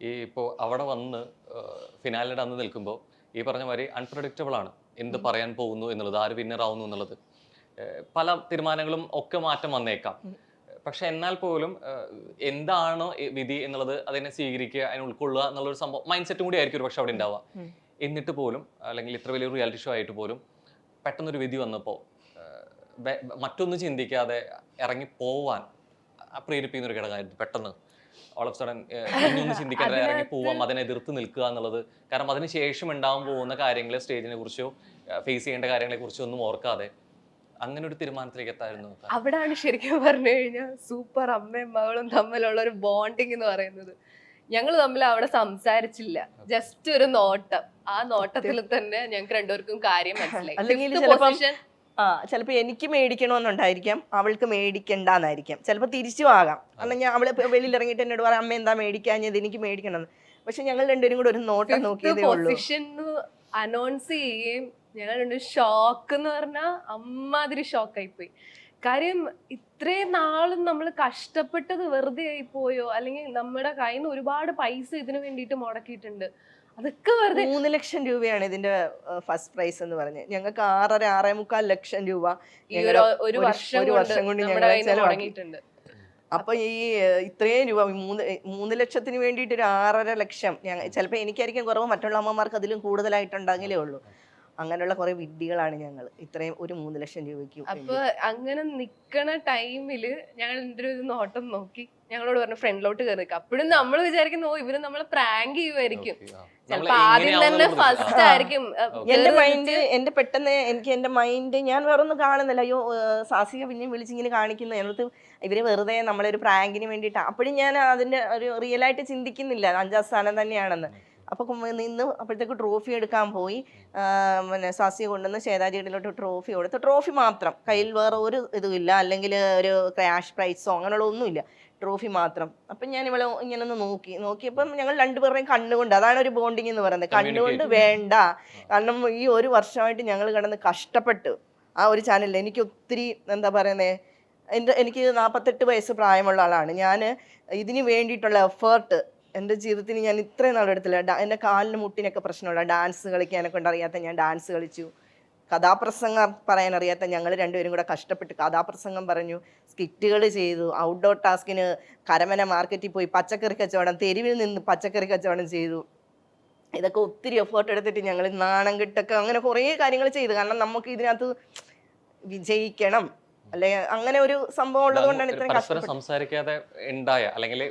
ഈ ഇപ്പോൾ അവിടെ വന്ന് ഫിനാലിൻ്റെ അന്ന് നിൽക്കുമ്പോൾ ഈ പറഞ്ഞ മാതിരി അൺപ്രഡിക്റ്റബിൾ ആണ് എന്ത് പറയാൻ പോകുന്നു എന്നുള്ളത്, ആര് വിന്നർ ആവുന്നു എന്നുള്ളത്. പല തീരുമാനങ്ങളും ഒക്കെ മാറ്റം വന്നേക്കാം. പക്ഷെ എന്നാൽ പോലും എന്താണോ വിധി എന്നുള്ളത് അതിനെ സ്വീകരിക്കുക, അതിനെ ഉൾക്കൊള്ളുക എന്നുള്ളൊരു സംഭവം മൈൻഡ് സെറ്റും കൂടി ആയിരിക്കും ഒരു പക്ഷെ അവിടെ ഉണ്ടാവുക. എന്നിട്ട് പോലും അല്ലെങ്കിൽ ഇത്ര വലിയൊരു റിയാലിറ്റി ഷോ ആയിട്ട് പോലും പെട്ടെന്നൊരു വിധി വന്നപ്പോൾ മറ്റൊന്നും ചിന്തിക്കാതെ ഇറങ്ങി പോവാൻ പ്രേരിപ്പിക്കുന്ന ഒരു ഘടകമായിരുന്നു പെട്ടെന്ന്. ഓൾ ഓഫ് സഡൻ ഇനിയൊന്നും ചിന്തിക്കാതെ ഇറങ്ങി പോവാം, അതിനെ എതിർത്ത് നിൽക്കുക എന്നുള്ളത്. കാരണം അതിന് ശേഷം ഉണ്ടാവാൻ പോകുന്ന കാര്യങ്ങൾ, സ്റ്റേജിനെ കുറിച്ചോ ഫേസ് ചെയ്യേണ്ട കാര്യങ്ങളെ കുറിച്ചോ ഒന്നും ഓർക്കാതെ അങ്ങനെ ഒരു തീരുമാനത്തിലേക്ക് എത്തായിരുന്നു. അവിടാണ് ശരിക്കും പറഞ്ഞു കഴിഞ്ഞാൽ സൂപ്പർ അമ്മയും മകളും തമ്മിലുള്ള ഒരു ബോണ്ടിങ് എന്ന് പറയുന്നത്. ഞങ്ങൾ തമ്മിൽ അവിടെ സംസാരിച്ചില്ല, ജസ്റ്റ് ഒരു നോട്ടം. ആ നോട്ടത്തിൽ തന്നെ ഞങ്ങൾക്ക് രണ്ടുപേർക്കും കാര്യം മനസ്സിലായി. ചിലപ്പോൾ എനിക്ക് മേടിക്കണമെന്നുണ്ടായിരിക്കാം, അവൾക്ക് മേടിക്കണ്ടെന്നായിരിക്കാം, ചിലപ്പോൾ തിരിച്ചു ആകാം. അല്ലെങ്കിൽ അവള് വെളിയിൽ ഇറങ്ങിയിട്ട് എന്നോട് പറയാം അമ്മ എന്താ മേടിക്കാഞ്ഞത്, എനിക്ക് മേടിക്കണമെന്ന്. പക്ഷെ ഞങ്ങൾ രണ്ടുപേരും കൂടെ ഒരു നോട്ടം നോക്കിയതേ ഉള്ളൂ. അനൗൺസ് ചെയ്യുകയും ഞങ്ങൾ രണ്ടും ഷോക്ക് എന്ന് പറഞ്ഞാൽ അമ്മാതിരി ഷോക്കായി പോയി. കാര്യം ഇത്രയും നാളും നമ്മൾ കഷ്ടപ്പെട്ടത് വെറുതെ ആയി പോയോ, അല്ലെങ്കിൽ നമ്മുടെ കയ്യിൽ നിന്ന് ഒരുപാട് പൈസ ഇതിനു വേണ്ടിയിട്ട് മുടക്കിയിട്ടുണ്ട്, അതൊക്കെ വെറുതെ. 3 ലക്ഷം രൂപയാണ് ഇതിന്റെ ഫസ്റ്റ് പ്രൈസ് എന്ന് പറഞ്ഞ്. ഞങ്ങൾക്ക് 6.5 ലക്ഷം രൂപ ഒരു വർഷം കൊണ്ട് ഞങ്ങൾ ചെലവാക്കിയിട്ടുണ്ട്. അപ്പൊ ഈ ഇത്രയും രൂപ 3 ലക്ഷത്തിന് വേണ്ടിയിട്ട് ഒരു 6.5 ലക്ഷം ചിലപ്പോൾ എനിക്കായിരിക്കും കുറവ്, മറ്റുള്ള അമ്മമാർക്ക് അതിലും കൂടുതലായിട്ടുണ്ടെങ്കിലേ ഉള്ളൂ. അങ്ങനെയുള്ള കുറെ വിഡ്ഢികളാണ് ഞങ്ങൾ ഇത്രയും ഒരു 3 ലക്ഷം രൂപയ്ക്ക്. അപ്പൊ അങ്ങനെ നിക്കണ ടൈമില് ഞങ്ങൾ എന്തൊരു നോട്ടം നോക്കി ഞങ്ങളോട് പറഞ്ഞു ഫ്രണ്ടിലോട്ട് കയറി നിൽക്കുക. അപ്പോഴും നമ്മൾ വിചാരിക്കുന്നു ഇവര് നമ്മളെ പ്രാങ്ക് ചെയ്യുമായിരിക്കും, ചിലപ്പോ ആദ്യം തന്നെ ഫസ്റ്റ് ആയിരിക്കും. എന്റെ പെട്ടെന്ന് എനിക്ക് എന്റെ മൈൻഡ്, ഞാൻ വേറെ ഒന്നും കാണുന്നില്ല. അയ്യോ സാസിക പിന്നെ വിളിച്ചിങ്ങനെ കാണിക്കുന്നു, എന്നോട് ഇവര് വെറുതെ നമ്മളൊരു പ്രാങ്കിന് വേണ്ടിയിട്ട്. അപ്പോഴും ഞാൻ അതിന്റെ ഒരു റിയലായിട്ട് ചിന്തിക്കുന്നില്ല 5ാം സ്ഥാനം തന്നെയാണെന്ന്. അപ്പൊ നിന്ന് അപ്പോഴത്തേക്ക് ട്രോഫി എടുക്കാൻ പോയി. പിന്നെ സാസിയെ കൊണ്ടുവന്ന് ശ്വേതാജിയിലോട്ട് ട്രോഫി കൊടുത്ത്, ട്രോഫി മാത്രം, കയ്യിൽ വേറെ ഒരു ഇതുമില്ല, അല്ലെങ്കിൽ ഒരു ക്യാഷ് പ്രൈസോ അങ്ങനെയുള്ള ഒന്നുമില്ല, ട്രോഫി മാത്രം. അപ്പം ഞാൻ ഇവളെ ഇങ്ങനെ ഒന്ന് നോക്കിയപ്പം ഞങ്ങൾ രണ്ടുപേരുടെയും കണ്ണുകൊണ്ട്, അതാണ് ഒരു ബോണ്ടിങ് എന്ന് പറയുന്നത്. കണ്ണുകൊണ്ട് വേണ്ട, കാരണം ഈ ഒരു വർഷമായിട്ട് ഞങ്ങൾ കിടന്ന് കഷ്ടപ്പെട്ടു ആ ഒരു ചാനലിൽ. എനിക്ക് ഒത്തിരി എന്താ പറയുന്നത്, എനിക്ക് 48 വയസ്സ് പ്രായമുള്ള ആളാണ് ഞാൻ. ഇതിന് വേണ്ടിയിട്ടുള്ള എഫേർട്ട് എൻ്റെ ജീവിതത്തിൽ ഞാൻ ഇത്രയും നാളെടുത്തില്ല. എൻ്റെ കാലിന് മുട്ടിനൊക്കെ പ്രശ്നമുള്ള, ഡാൻസ് കളിക്കാനൊക്കെ കൊണ്ടറിയാത്ത ഞാൻ ഡാൻസ് കളിച്ചു. കഥാപ്രസംഗം പറയാനറിയാത്ത ഞങ്ങൾ രണ്ടുപേരും കൂടെ കഷ്ടപ്പെട്ട് കഥാപ്രസംഗം പറഞ്ഞു, സ്കിറ്റുകൾ ചെയ്തു, ഔട്ട്ഡോർ ടാസ്കിന് കരമന മാർക്കറ്റിൽ പോയി പച്ചക്കറി കച്ചവടം, തെരുവിൽ നിന്ന് പച്ചക്കറി കച്ചവടം ചെയ്തു. ഇതൊക്കെ ഒത്തിരി എഫേർട്ട് എടുത്തിട്ട് ഞങ്ങൾ നാണം കെട്ടൊക്കെ അങ്ങനെ കുറേ കാര്യങ്ങൾ ചെയ്തു. കാരണം നമുക്ക് ഇതിനകത്ത് വിജയിക്കണം, അല്ലെ അങ്ങനെ ഒരു സംഭവം ഉള്ളത് കൊണ്ടാണ് ഇത്രയും പരസ്പരം സംസാരിക്കാതെ ഉണ്ടായ, അല്ലെങ്കിൽ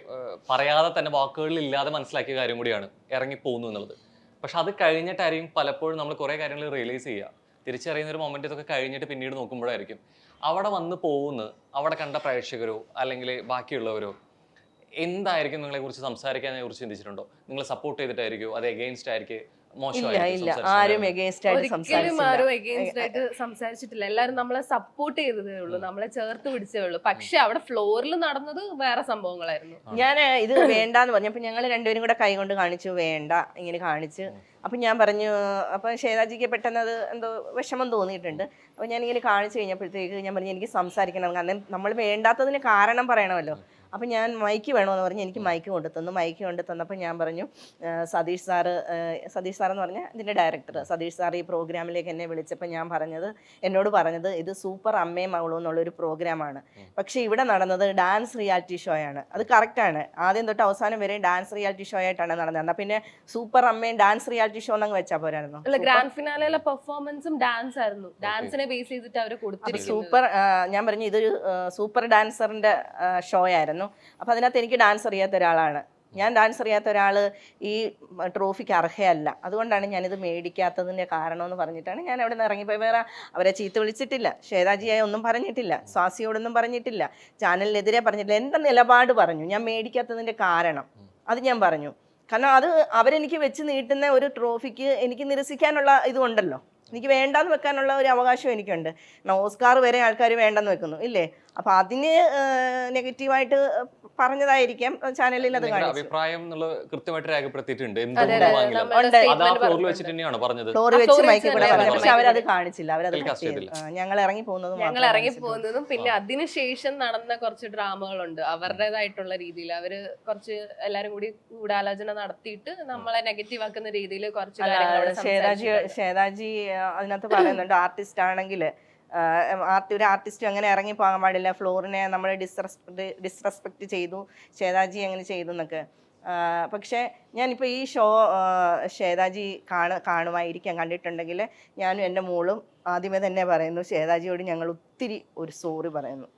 പറയാതെ തന്നെ വാക്കുകളിൽ ഇല്ലാതെ മനസ്സിലാക്കിയ കാര്യം കൂടിയാണ് ഇറങ്ങി പോകുന്നു എന്നുള്ളത്. പക്ഷെ അത് കഴിഞ്ഞിട്ടായിരിക്കും പലപ്പോഴും നമ്മൾ കുറെ കാര്യങ്ങൾ റിയലൈസ് ചെയ്യുക, തിരിച്ചറിയുന്ന ഒരു മൊമെന്റ് ഇതൊക്കെ കഴിഞ്ഞിട്ട് പിന്നീട് നോക്കുമ്പോഴായിരിക്കും അവിടെ വന്ന് പോകുന്ന, അവിടെ കണ്ട പ്രേക്ഷകരോ അല്ലെങ്കിൽ ബാക്കിയുള്ളവരോ എന്തായിരിക്കും നിങ്ങളെ കുറിച്ച് സംസാരിക്കാനെ കുറിച്ച് ചിന്തിച്ചിട്ടുണ്ടോ? നിങ്ങൾ സപ്പോർട്ട് ചെയ്തിട്ടായിരിക്കോ, അത് എഗെയിൻസ്റ്റ് ആയിരിക്കും? ആരും സംസാരിച്ചിട്ടില്ല, എല്ലാരും നമ്മളെ സപ്പോർട്ട് ചെയ്തതേ ഉള്ളൂ, നമ്മളെ ചേർത്ത് പിടിച്ചേ ഉള്ളൂ. പക്ഷെ അവിടെ ഫ്ലോറിൽ നടന്നത് വേറെ സംഭവങ്ങളായിരുന്നു. ഞാൻ ഇത് വേണ്ടാന്ന് പറഞ്ഞു. അപ്പൊ ഞങ്ങൾ രണ്ടുപേരും കൂടെ കൈ കൊണ്ട് കാണിച്ചു, വേണ്ട ഇങ്ങനെ കാണിച്ച്. അപ്പൊ ഞാൻ പറഞ്ഞു, അപ്പൊ ശ്വേതാജിക്ക് പെട്ടെന്ന് അത് എന്തോ വിഷമം തോന്നിയിട്ടുണ്ട്. അപ്പൊ ഞാൻ ഇങ്ങനെ കാണിച്ചു കഴിഞ്ഞപ്പോഴത്തേക്ക് ഞാൻ പറഞ്ഞു എനിക്ക് സംസാരിക്കണം, കാരണം നമ്മൾ വേണ്ടാത്തതിന് കാരണം പറയണമല്ലോ. അപ്പം ഞാൻ മൈക്ക് വേണമെന്ന് പറഞ്ഞ് എനിക്ക് മൈക്ക് കൊണ്ടു തന്നപ്പോൾ ഞാൻ പറഞ്ഞു സതീഷ് സാറെന്ന് പറഞ്ഞാൽ ഇതിൻ്റെ ഡയറക്ടർ സതീഷ് സാർ ഈ പ്രോഗ്രാമിലേക്ക് എന്നെ വിളിച്ചപ്പോൾ എന്നോട് പറഞ്ഞത് ഇത് സൂപ്പർ അമ്മയും മകളും എന്നുള്ളൊരു പ്രോഗ്രാമാണ്, പക്ഷേ ഇവിടെ നടന്നത് ഡാൻസ് റിയാലിറ്റി ഷോ ആണ്. അത് കറക്റ്റാണ്, ആദ്യം തൊട്ട് അവസാനം വരെ ഡാൻസ് റിയാലിറ്റി ഷോ ആയിട്ടാണ് നടന്നത്. എന്നാൽ പിന്നെ സൂപ്പർ അമ്മയും ഡാൻസ് റിയാലിറ്റി ഷോ എന്നങ്ങ് വെച്ചാൽ പോരായിരുന്നു? അല്ല, ഗ്രാൻഡ് ഫിനാലയിലെ പെർഫോമൻസും ഡാൻസ് ആയിരുന്നു, ഡാൻസിനെ ബേസ് ചെയ്തിട്ട് അവർ കൊടുത്തിരിക്കുന്നത്. സൂപ്പർ, ഞാൻ പറഞ്ഞു ഇതൊരു സൂപ്പർ ഡാൻസറിൻ്റെ ഷോ ആയിരുന്നു. അപ്പൊ അതിനകത്ത് എനിക്ക് ഡാൻസ് അറിയാത്ത ഒരാളാണ് ഞാൻ. ഡാൻസ് അറിയാത്ത ഒരാൾ ഈ ട്രോഫിക്ക് അർഹയല്ല. അതുകൊണ്ടാണ് ഞാനിത് മേടിക്കാത്തതിൻ്റെ കാരണം എന്ന് പറഞ്ഞിട്ടാണ് ഞാൻ അവിടെ നിന്ന് ഇറങ്ങിപ്പോയി. വേറെ അവരെ ചീത്ത വിളിച്ചിട്ടില്ല, ശ്വേതാജിയായി ഒന്നും പറഞ്ഞിട്ടില്ല, സ്വാസിയോടൊന്നും പറഞ്ഞിട്ടില്ല, ചാനലിനെതിരെ പറഞ്ഞിട്ടില്ല. എൻ്റെ നിലപാട് പറഞ്ഞു, ഞാൻ മേടിക്കാത്തതിൻ്റെ കാരണം അത് ഞാൻ പറഞ്ഞു. കാരണം അത് അവരെനിക്ക് വെച്ച് നീട്ടുന്ന ഒരു ട്രോഫിക്ക് എനിക്ക് നിരസിക്കാനുള്ള ഇതുണ്ടല്ലോ, എനിക്ക് വേണ്ടാന്ന് വെക്കാനുള്ള ഒരു അവകാശം എനിക്കുണ്ട്. ഓസ്കാർ വരെ ആൾക്കാർ വേണ്ടെന്ന് വെക്കുന്നു ഇല്ലേ? അപ്പം അതിന് നെഗറ്റീവായിട്ട് പറഞ്ഞതായിരിക്കാം, ചാനലിൽ അത് നിങ്ങളുടെ കാണിച്ചു. അഭിപ്രായം എന്നുള്ളത് കൃത്യമായിട്ട് രേഖപ്പെടുത്തിയിട്ടുണ്ട്. അതെ, എന്തുകൊണ്ടും അതെ, വാങ്ങില്ല. നമ്മളുടെ ഉണ്ട്. അത് ആ statement ഫ്ലോറിൽ പറഞ്ഞിട്ടുണ്ട്. വെച്ചിട്ട് തന്നെയാണ് പറഞ്ഞത്. ഫ്ലോറിൽ ആ, വെച്ച് ഫ്ലോറിൽ മൈക്കിൽ വെച്ച് കൂടെ തന്നെ പറഞ്ഞു, പക്ഷെ പറഞ്ഞു. അവരത് കാണിച്ചില്ല, അവരത് ടെലികാസ്റ്റ് കട്ട് ചെയ്തു. ചെയ്തില്ല. ഞങ്ങൾ ഇറങ്ങി പോകുന്നത് ഞങ്ങൾ മാത്രമേ ഇറങ്ങി കാണിച്ചിട്ടുള്ളൂ. പോകുന്നതും പിന്നെ അതിനുശേഷം നടന്ന കുറച്ച് ഡ്രാമകളുണ്ട് അവരുടേതായിട്ടുള്ള രീതിയിൽ. അവര് കുറച്ച് എല്ലാരും കൂടി ഗൂഢാലോചന നടത്തിയിട്ട് നമ്മളെ നെഗറ്റീവ് ആക്കുന്ന രീതിയിൽ കുറച്ച് കാര്യങ്ങൾ അവിടെ സംസാരിച്ചിട്ടുണ്ട്. ഷേതാജി അതിനകത്ത് പറയുന്നുണ്ട്, ആർട്ടിസ്റ്റ് ആണെങ്കിൽ ഒരു ആർട്ടിസ്റ്റ് അങ്ങനെ ഇറങ്ങി പോകാൻ പാടില്ല, ഫ്ലോറിനെ നമ്മൾ ഡിസ്റെസ്പെക്ട് ചെയ്തു, ഷേതാജി അങ്ങനെ ചെയ്തു എന്നൊക്കെ. പക്ഷേ ഞാനിപ്പോൾ ഈ ഷോ ഷേതാജി കാണുമായിരിക്കാം, കണ്ടിട്ടുണ്ടെങ്കിൽ ഞാനും എൻ്റെ മോളും ആദ്യമേ തന്നെ പറയുന്നു, ഷേതാജിയോട് ഞങ്ങൾ ഒത്തിരി ഒരു സോറി പറയുന്നു,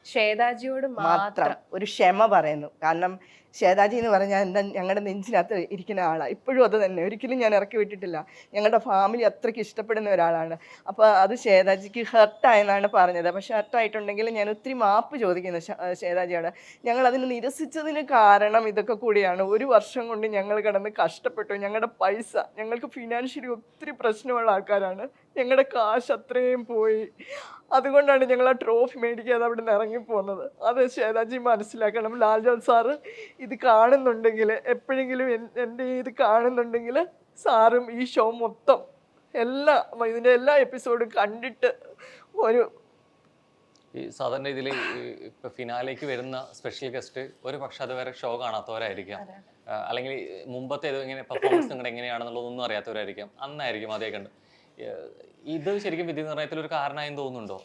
ഷേതാജിയോട് മാത്രം ഒരു ക്ഷമ പറയുന്നു. കാരണം ഷേതാജി എന്ന് പറഞ്ഞാൽ ഞങ്ങളുടെ നെഞ്ചിനകത്ത് ഇരിക്കുന്ന ആളാണ്, ഇപ്പോഴും അത് തന്നെ, ഒരിക്കലും ഞാൻ ഇറക്കി വിട്ടിട്ടില്ല. ഞങ്ങളുടെ ഫാമിലി അത്രയ്ക്ക് ഇഷ്ടപ്പെടുന്ന ഒരാളാണ്. അപ്പോൾ അത് ഷേതാജിക്ക് ഹർട്ടായെന്നാണ് പറഞ്ഞത്. പക്ഷെ ഹർട്ടായിട്ടുണ്ടെങ്കിൽ ഞാൻ ഒത്തിരി മാപ്പ് ചോദിക്കുന്നു ഷേതാജിയോട്. ഞങ്ങൾ അതിന് നിരസിച്ചതിന് കാരണം ഇതൊക്കെ കൂടിയാണ്. ഒരു വർഷം കൊണ്ട് ഞങ്ങൾ കിടന്ന് കഷ്ടപ്പെട്ടു, ഞങ്ങളുടെ പൈസ, ഞങ്ങൾക്ക് ഫിനാൻഷ്യലി ഒത്തിരി പ്രശ്നമുള്ള ആൾക്കാരാണ്, ഞങ്ങളുടെ കാശ് അത്രയും പോയി. അതുകൊണ്ടാണ് ഞങ്ങൾ ആ ട്രോഫി മേടിക്കാതെ അവിടെ നിന്ന് ഇറങ്ങിപ്പോകുന്നത്. അത് ഷേതാജി മനസ്സിലാക്കണം. ലാൽജോൺ സാറ് ഇത് കാണുന്നുണ്ടെങ്കിൽ, എപ്പോഴെങ്കിലും എൻ്റെ ഇത് കാണുന്നുണ്ടെങ്കിൽ, സാറും ഈ ഷോ മൊത്തം ഇതിൻ്റെ എല്ലാ എപ്പിസോഡും കണ്ടിട്ട് ഒരു ഈ സാധാരണ ഇതിൽ ഇപ്പൊ ഫിനാലേക്ക് വരുന്ന സ്പെഷ്യൽ ഗസ്റ്റ് ഒരു പക്ഷെ അതുവരെ ഷോ കാണാത്തവരായിരിക്കാം, അല്ലെങ്കിൽ മുമ്പത്തെ ഇങ്ങനെ പെർഫോമൻസ് നിങ്ങളുടെ എങ്ങനെയാണെന്നുള്ളതൊന്നും അറിയാത്തവരായിരിക്കാം. അന്നായിരിക്കും അതേ കണ്ട്. ഇത് ശരിക്കും വിധി നിർണയത്തിൽ ഒരു കാരണമായെന്ന് തോന്നുന്നുണ്ടോ?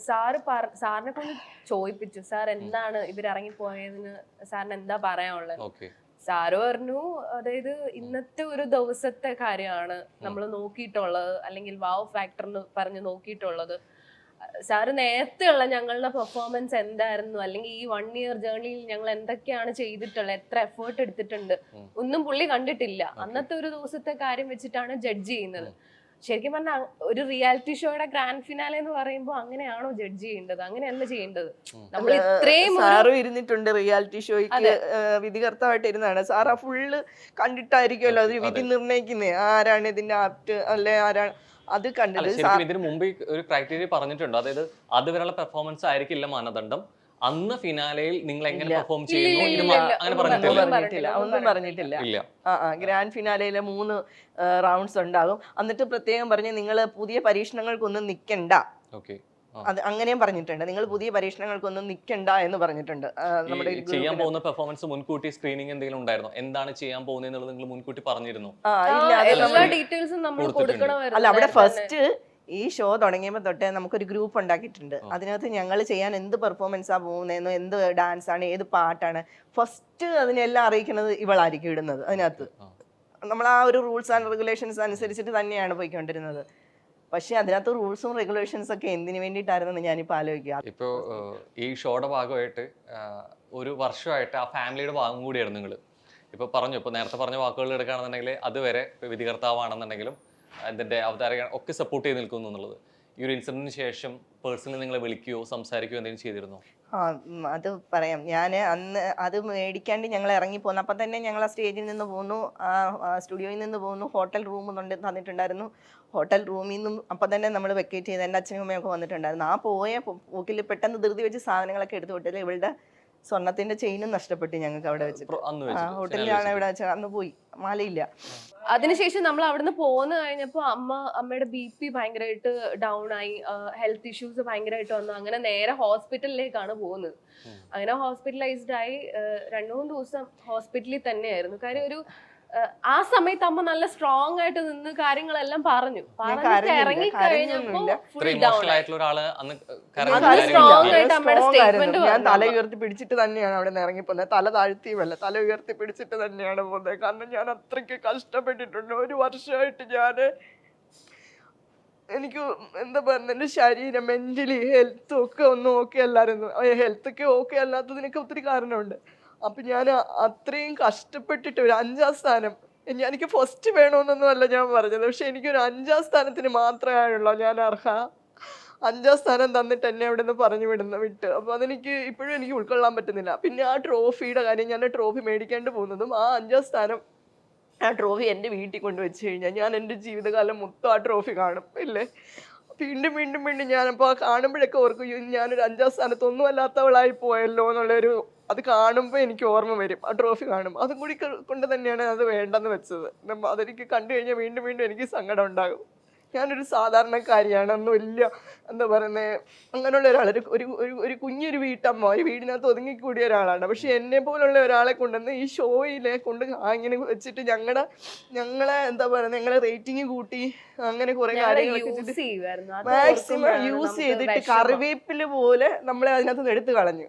സാറിനെ കൊണ്ട് ചോദിപ്പിച്ചു, സാർ എന്താണ് ഇവരിറങ്ങി പോയതിന് സാറിന് എന്താ പറയാനുള്ളത്? സാറ് പറഞ്ഞു, അതായത് ഇന്നത്തെ ഒരു ദിവസത്തെ കാര്യമാണ് നമ്മൾ നോക്കിയിട്ടുള്ളത്, അല്ലെങ്കിൽ വാവ് ഫാക്ടറിന് പറഞ്ഞ് നോക്കിയിട്ടുള്ളത്. സാറ് നേരത്തെയുള്ള ഞങ്ങളുടെ പെർഫോമൻസ് എന്തായിരുന്നു, അല്ലെങ്കിൽ ഈ 1 year ജേർണിയിൽ ഞങ്ങൾ എന്തൊക്കെയാണ് ചെയ്തിട്ടുള്ളത്, എത്ര എഫേർട്ട് എടുത്തിട്ടുണ്ട്, ഒന്നും പുള്ളി കണ്ടിട്ടില്ല. അന്നത്തെ ഒരു ദിവസത്തെ കാര്യം വെച്ചിട്ടാണ് ജഡ്ജ് ചെയ്യുന്നത്. ശരിക്കും പറഞ്ഞാൽ ഒരു റിയാലിറ്റി ഷോയുടെ ഗ്രാൻഡ് ഫിനാലെ എന്ന് പറയുമ്പോൾ അങ്ങനെയാണോ ജഡ്ജ് ചെയ്യേണ്ടത്? അങ്ങനെയല്ല ചെയ്യേണ്ടത്. നമ്മൾ ഇത്രയും സാറും ഇരുന്നിട്ടുണ്ട് റിയാലിറ്റി ഷോയ്ക്ക്, വിധികർത്താവായിട്ട് ഇരുന്നാണ്. സാർ ആ ഫുള്ള് കണ്ടിട്ടായിരിക്കുമല്ലോ അത് വിധി നിർണ്ണയിക്കുന്നത്, ആരാണ് ഇതിന്റെ ആപ്റ്റ് അല്ലെ ആരാണ് അത് കണ്ടത്. ഇതിന് മുമ്പ് ഒരു ക്രൈറ്റീരിയ പറഞ്ഞിട്ടുണ്ടോ? അതായത് അതുവരെയുള്ള പെർഫോമൻസ് ആയിരിക്കില്ല മാനദണ്ഡം, അന്ന് ഫിനാലയിൽ നിങ്ങൾ എങ്ങനെ പെർഫോം ചെയ്യുന്നു അങ്ങനെ പറഞ്ഞിട്ടില്ല, ഒന്നും പറഞ്ഞിട്ടില്ല. ഗ്രാൻഡ് ഫിനാലയിലെ 3 റൗണ്ട്സ് ഉണ്ടാകും. എന്നിട്ട് പ്രത്യേകം പറഞ്ഞ് നിങ്ങൾ പുതിയ പരീക്ഷണങ്ങൾക്കൊന്നും നിൽക്കണ്ട, അത് അങ്ങനെയും പറഞ്ഞിട്ടുണ്ട്. നിങ്ങൾ പുതിയ പരീക്ഷണങ്ങൾക്കൊന്നും നിൽക്കണ്ട എന്ന് പറഞ്ഞിട്ടുണ്ട്. നമ്മുടെ ചെയ്യാൻ പോകുന്ന പെർഫോമൻസ് മുൻകൂട്ടി സ്ക്രീനിങ് എന്തെങ്കിലും ഉണ്ടായിരുന്നോ? എന്താണ് ചെയ്യാൻ പോകുന്നത് നിങ്ങൾ മുൻകൂട്ടി പറഞ്ഞിരുന്നു? എല്ലാ ഡീറ്റെയിൽസും നമ്മൾ കൊടുക്കണമായിരുന്നു. അല്ല, അവിടെ ഫസ്റ്റ് ഈ ഷോ തുടങ്ങിയപ്പോൾ തൊട്ടേ നമുക്കൊരു ഗ്രൂപ്പ് ഉണ്ടാക്കിയിട്ടുണ്ട്. അതിനകത്ത് ഞങ്ങൾ ചെയ്യാൻ എന്ത് പെർഫോമൻസാണ് പോകുന്നതെന്നോ, എന്ത് ഡാൻസ് ആണ്, ഏത് പാട്ടാണ്, ഫസ്റ്റ് അതിനെല്ലാം അറിയിക്കുന്നത് ഇവളായിരിക്കും ഇടുന്നത്. അതിനകത്ത് നമ്മൾ ആ ഒരു റൂൾസ് ആൻഡ് റെഗുലേഷൻസ് അനുസരിച്ചിട്ട് തന്നെയാണ് പോയിക്കൊണ്ടിരുന്നത്. പക്ഷെ അതിനകത്ത് റൂൾസും റെഗുലേഷൻസ് ഒക്കെ എന്തിനു വേണ്ടിയിട്ടായിരുന്നു ഞാനിപ്പോൾ ആലോചിക്കുക. ഇപ്പോൾ ഈ ഷോയുടെ ഭാഗമായിട്ട് ഒരു വർഷമായിട്ട് ആ ഫാമിലിയുടെ ഭാഗം കൂടിയായിരുന്നു നിങ്ങൾ. ഇപ്പോൾ പറഞ്ഞു, ഇപ്പോൾ നേരത്തെ പറഞ്ഞ വാക്കുകൾ എടുക്കുകയാണെന്നുണ്ടെങ്കിൽ അതുവരെ വിധികർത്താവാണെന്നുണ്ടെങ്കിലും അതിൻ്റെ അവതാരക ഒക്കെ സപ്പോർട്ട് ചെയ്ത് നിൽക്കുന്നു എന്നുള്ളത്. ഈ ഒരു ഇൻസിഡന്റിന് ശേഷം പേഴ്സണലി നിങ്ങളെ വിളിക്കുകയോ സംസാരിക്കുകയോ എന്തെങ്കിലും ചെയ്തിരുന്നോ? അത് പറയാം. ഞാൻ അന്ന് അത് മേടിക്കാണ്ട് ഞങ്ങൾ ഇറങ്ങിപ്പോന്നു. അപ്പം തന്നെ ഞങ്ങൾ ആ സ്റ്റേജിൽ നിന്ന് പോന്നു, സ്റ്റുഡിയോയിൽ നിന്ന് പോന്നു, ഹോട്ടൽ റൂം തന്നിട്ടുണ്ടായിരുന്നു. ഹോട്ടൽ റൂമിൽ നിന്നും അപ്പം തന്നെ നമ്മൾ വെക്കേറ്റ് ചെയ്ത് എൻ്റെ അച്ഛനും അമ്മയൊക്കെ വന്നിട്ടുണ്ടായിരുന്നു. ആ പോയ പോക്കിൽ പെട്ടെന്ന് ധൃതി വെച്ച് സാധനങ്ങളൊക്കെ എടുത്തു വിട്ടില്ല. ഇവളുടെ സ്വർണത്തിന്റെ ചെയിനും നഷ്ടപ്പെട്ടു ഞങ്ങൾക്ക് അവിടെ വെച്ചിട്ട്. ഹോട്ടലിലാണ് ഇവിടെ വെച്ചാൽ അന്ന് പോയി, മാലയില്ല. അതിനുശേഷം നമ്മൾ അവിടുന്ന് പോന്നു കഴിഞ്ഞപ്പോൾ അമ്മയുടെ BP ഭയങ്കരമായിട്ട് ഡൗൺ ആയി, ഹെൽത്ത് ഇഷ്യൂസ് ഭയങ്കരമായിട്ട് വന്നു. അങ്ങനെ നേരെ ഹോസ്പിറ്റലിലേക്കാണ് പോകുന്നത്. അങ്ങനെ ഹോസ്പിറ്റലൈസ്ഡ് ആയി 2-3 ദിവസം ഹോസ്പിറ്റലിൽ തന്നെയായിരുന്നു. കാര്യം ഒരു ആ സമയത്ത് അമ്മ നല്ല സ്ട്രോങ് ആയിട്ട് നിന്ന് കാര്യങ്ങളെല്ലാം പറഞ്ഞു ഇറങ്ങി കഴിഞ്ഞപ്പോ ഞാൻ തല ഉയർത്തി പിടിച്ചിട്ട് തന്നെയാണ് അവിടെ നിന്ന് ഇറങ്ങിപ്പോകുന്നത്. തല താഴ്ത്തിയുമല്ല, തല ഉയർത്തി പിടിച്ചിട്ട് തന്നെയാണ് പോകുന്നത്. കാരണം ഞാൻ അത്രയ്ക്ക് കഷ്ടപ്പെട്ടിട്ടുണ്ട്. 1 വർഷമായിട്ട് എനിക്ക് എന്താ പറയുക, എൻ്റെ ശരീരം, മെന്റലി ഹെൽത്തും ഒക്കെ ഒന്നും ഓക്കെ അല്ലായിരുന്നു. ഹെൽത്തൊക്കെ ഓക്കെ അല്ലാത്തതിനൊക്കെ ഒത്തിരി കാരണമുണ്ട്. അപ്പം ഞാൻ അത്രയും കഷ്ടപ്പെട്ടിട്ട് ഒരു 5ാം സ്ഥാനം, എനിക്ക് ഫസ്റ്റ് വേണമെന്നൊന്നും അല്ല ഞാൻ പറഞ്ഞത്, പക്ഷെ എനിക്കൊരു 5ാം സ്ഥാനത്തിന് മാത്രമാണല്ലോ ഞാൻ അർഹ. 5ാം സ്ഥാനം തന്നിട്ട് എന്നെ അവിടെ നിന്ന് വിട്ട്. അപ്പോൾ അതെനിക്ക് ഇപ്പോഴും എനിക്ക് ഉൾക്കൊള്ളാൻ പറ്റുന്നില്ല. പിന്നെ ആ ട്രോഫിയുടെ കാര്യം, ഞാൻ ട്രോഫി മേടിക്കേണ്ടി പോകുന്നതും ആ 5ാം സ്ഥാനം, ആ ട്രോഫി എൻ്റെ വീട്ടിൽ കൊണ്ടുവച്ച് കഴിഞ്ഞാൽ ഞാൻ എൻ്റെ ജീവിതകാലം മൊത്തം ആ ട്രോഫി കാണും ഇല്ലേ. വീണ്ടും വീണ്ടും വീണ്ടും ഞാനപ്പോൾ കാണുമ്പോഴൊക്കെ ഓർക്കും "അയ്യോ, ഞാനൊരു 5ാം സ്ഥാനത്തൊന്നും അല്ലാത്തവളായി പോയല്ലോ എന്നുള്ളൊരു അത് കാണുമ്പോൾ എനിക്ക് ഓർമ്മ വരും. ആ ട്രോഫി കാണുമ്പോൾ അതും കൂടി കൊണ്ട് തന്നെയാണ് അത് വേണ്ടെന്ന് വെച്ചത്. അതെനിക്ക് കണ്ടു കഴിഞ്ഞാൽ വീണ്ടും വീണ്ടും എനിക്ക് സങ്കടം ഉണ്ടാകും. ഞാനൊരു സാധാരണക്കാരിയാണ്, അന്ന് വലിയ എന്താ പറയുന്നത് അങ്ങനെയുള്ള ഒരാൾ, ഒരു കുഞ്ഞൊരു വീട്ടമ്മ, ഒരു വീടിനകത്ത് ഒതുങ്ങിക്കൂടിയ ഒരാളാണ്. പക്ഷെ എന്നെ പോലുള്ള ഒരാളെ കൊണ്ടുവന്ന് ഈ ഷോയിലെ കൊണ്ട് ഇങ്ങനെ വെച്ചിട്ട് ഞങ്ങളെ എന്താ പറയുന്നത് ഞങ്ങളെ റേറ്റിംഗ് കൂട്ടി അങ്ങനെ കുറെ കാര്യങ്ങളൊക്കെ യൂസ് ചെയ്യുമായിരുന്നു. അത് മാക്സിമം ഓർക്കുമ്പോഴാണ് യൂസ് നമുക്ക് ചെയ്തിട്ട് വിഷമം. കറിവേപ്പില് പോലെ നമ്മളെ അതിനകത്ത് നിന്ന് എടുത്തു കളഞ്ഞു.